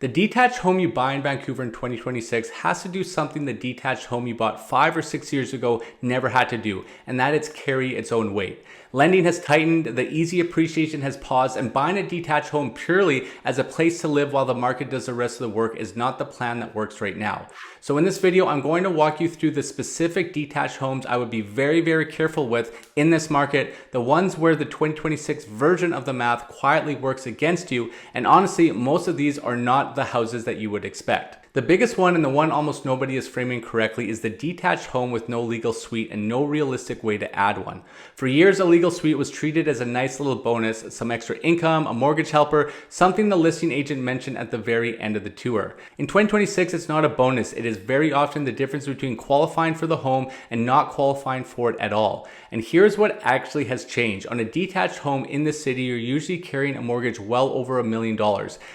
The detached home you buy in Vancouver in 2026 has to do something the detached home you bought 5 or 6 years ago never had to do, and that is carry its own weight. Lending has tightened, the easy appreciation has paused, and buying a detached home purely as a place to live while the market does the rest of the work is not the plan that works right now. So in this video, I'm going to walk you through the specific detached homes I would be very, very careful with in this market, the ones where the 2026 version of the math quietly works against you, and honestly, most of these are not the houses that you would expect. The biggest one, and the one almost nobody is framing correctly, is the detached home with no legal suite and no realistic way to add one. For years, a legal suite was treated as a nice little bonus, some extra income, a mortgage helper, something the listing agent mentioned at the very end of the tour. In 2026, it's not a bonus. It is very often the difference between qualifying for the home and not qualifying for it at all. And here's what actually has changed. On a detached home in the city, you're usually carrying a mortgage well over $1 million.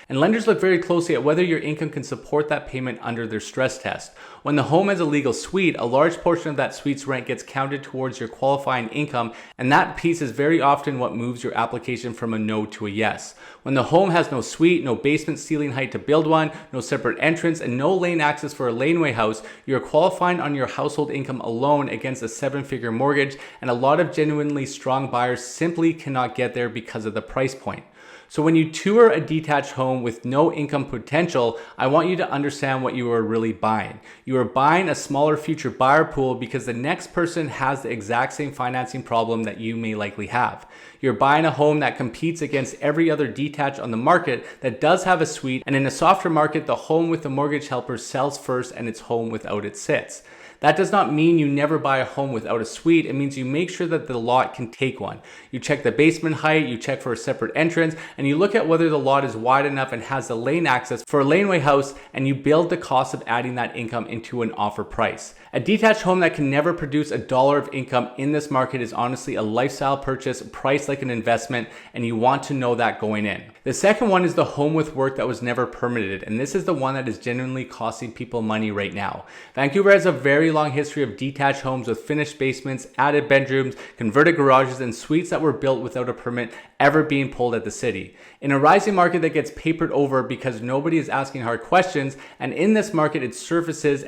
And lenders look very closely at whether your income can support that payment under their stress test. When the home has a legal suite, a large portion of that suite's rent gets counted towards your qualifying income, and that piece is very often what moves your application from a no to a yes. When the home has no suite, no basement ceiling height to build one, no separate entrance, and no lane access for a laneway house, you're qualifying on your household income alone against a 7-figure mortgage, and a lot of genuinely strong buyers simply cannot get there because of the price point. So when you tour a detached home with no income potential, I want you to understand what you are really buying. You are buying a smaller future buyer pool because the next person has the exact same financing problem that you may likely have. You're buying a home that competes against every other detached on the market that does have a suite, and in a softer market, the home with the mortgage helper sells first and its home without it sits. That does not mean you never buy a home without a suite. It means you make sure that the lot can take one. You check the basement height, you check for a separate entrance, and you look at whether the lot is wide enough and has the lane access for a laneway house, and you build the cost of adding that income into an offer price. A detached home that can never produce $1 of income in this market is honestly a lifestyle purchase priced like an investment, and you want to know that going in. The second one is the home with work that was never permitted, and this is the one that is genuinely costing people money right now. Vancouver has a very long history of detached homes with finished basements, added bedrooms, converted garages, and suites that were built without a permit ever being pulled at the city. In a rising market that gets papered over because nobody is asking hard questions, and in this market it surfaces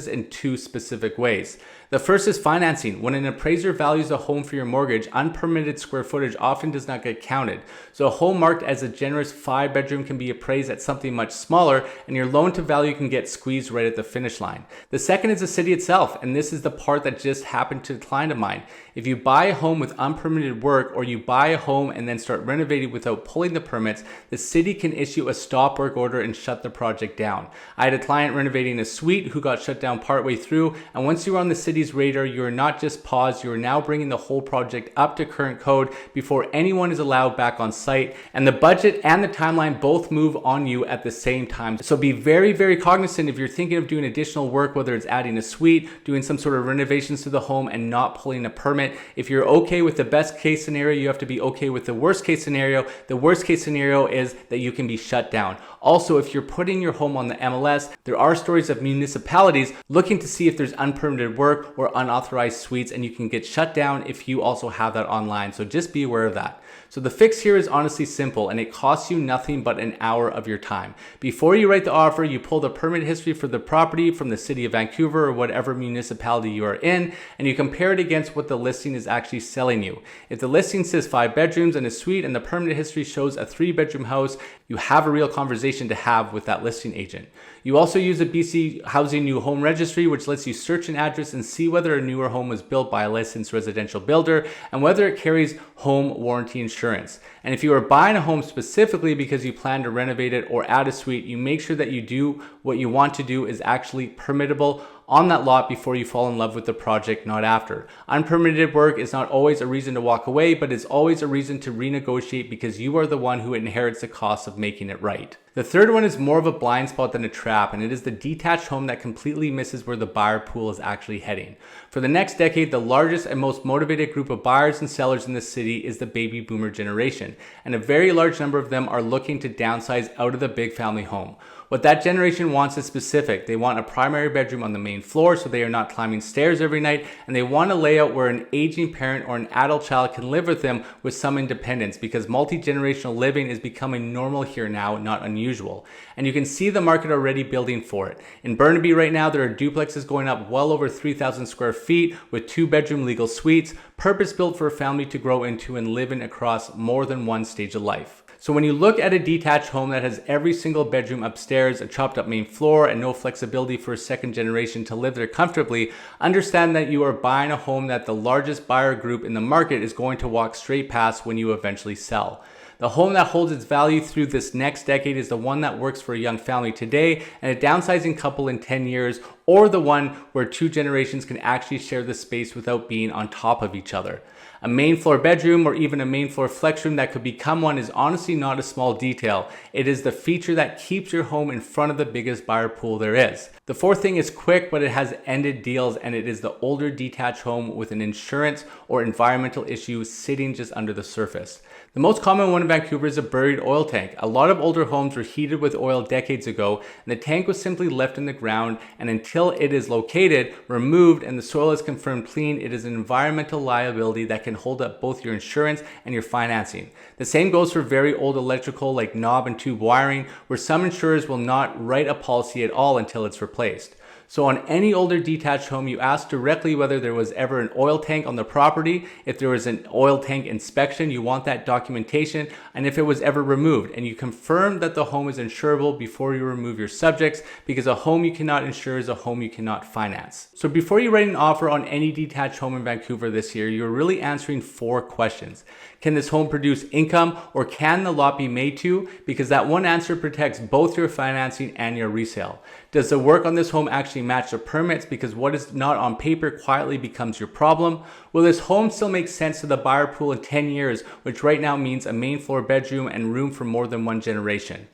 in two specific ways. The first is financing. When an appraiser values a home for your mortgage, unpermitted square footage often does not get counted. So a home marked as a generous 5-bedroom can be appraised at something much smaller, and your loan to value can get squeezed right at the finish line. The second is the city itself, and this is the part that just happened to a client of mine. If you buy a home with unpermitted work, or you buy a home and then start renovating without pulling the permits, the city can issue a stop work order and shut the project down. I had a client renovating a suite who got shut down partway through, and once you are on the city's radar, you are not just paused, you are now bringing the whole project up to current code before anyone is allowed back on site, and the budget and the timeline both move on you at the same time. So be very, very cognizant if you're thinking of doing additional work, whether it's adding a suite, doing some sort of renovations to the home, and not pulling a permit. If you're okay with the best case scenario, you have to be okay with the worst case scenario. The worst case scenario is that you can be shut down. Also, if you're putting your home on the MLS, there are stories of municipalities looking to see if there's unpermitted work or unauthorized suites, and you can get shut down if you also have that online. So just be aware of that. So the fix here is honestly simple, and it costs you nothing but an hour of your time. Before you write the offer, you pull the permit history for the property from the city of Vancouver or whatever municipality you are in, and you compare it against what the listing is actually selling you. If the listing says 5 bedrooms and a suite and the permit history shows a 3-bedroom house, you have a real conversation to have with that listing agent. You also use the BC Housing New Home Registry, which lets you search an address and see whether a newer home was built by a licensed residential builder and whether it carries home warranty insurance. And if you are buying a home specifically because you plan to renovate it or add a suite, you make sure that you do what you want to do is actually permittable on that lot before you fall in love with the project, not after. Unpermitted work is not always a reason to walk away, but it's always a reason to renegotiate because you are the one who inherits the cost of making it right. The third one is more of a blind spot than a trap, and it is the detached home that completely misses where the buyer pool is actually heading. For the next decade, the largest and most motivated group of buyers and sellers in the city is the baby boomer generation, and a very large number of them are looking to downsize out of the big family home. What that generation wants is specific. They want a primary bedroom on the main floor so they are not climbing stairs every night, and they want a layout where an aging parent or an adult child can live with them with some independence, because multi-generational living is becoming normal here now, not unusual. usual. And you can see the market already building for it. In Burnaby right now, there are duplexes going up well over 3,000 square feet with 2-bedroom legal suites, purpose-built for a family to grow into and live in across more than one stage of life. So when you look at a detached home that has every single bedroom upstairs, a chopped up main floor, and no flexibility for a second generation to live there comfortably, understand that you are buying a home that the largest buyer group in the market is going to walk straight past when you eventually sell. The home that holds its value through this next decade is the one that works for a young family today and a downsizing couple in 10 years, or the one where 2 generations can actually share the space without being on top of each other. A main floor bedroom or even a main floor flex room that could become one is honestly not a small detail. It is the feature that keeps your home in front of the biggest buyer pool there is. The fourth thing is quick, but it has ended deals, and it is the older detached home with an insurance or environmental issue sitting just under the surface. The most common one in Vancouver is a buried oil tank. A lot of older homes were heated with oil decades ago, and the tank was simply left in the ground, and until it is located, removed, and the soil is confirmed clean, it is an environmental liability that can hold up both your insurance and your financing. The same goes for very old electrical like knob and tube wiring, where some insurers will not write a policy at all until it's replaced. So on any older detached home, you ask directly whether there was ever an oil tank on the property. If there was an oil tank inspection, you want that documentation, and if it was ever removed. And you confirm that the home is insurable before you remove your subjects, because a home you cannot insure is a home you cannot finance. So before you write an offer on any detached home in Vancouver this year, you're really answering 4 questions. Can this home produce income, or can the lot be made to? Because that one answer protects both your financing and your resale. Does the work on this home actually match the permits? Because what is not on paper quietly becomes your problem. Will this home still make sense to the buyer pool in 10 years, which right now means a main floor bedroom and room for more than one generation?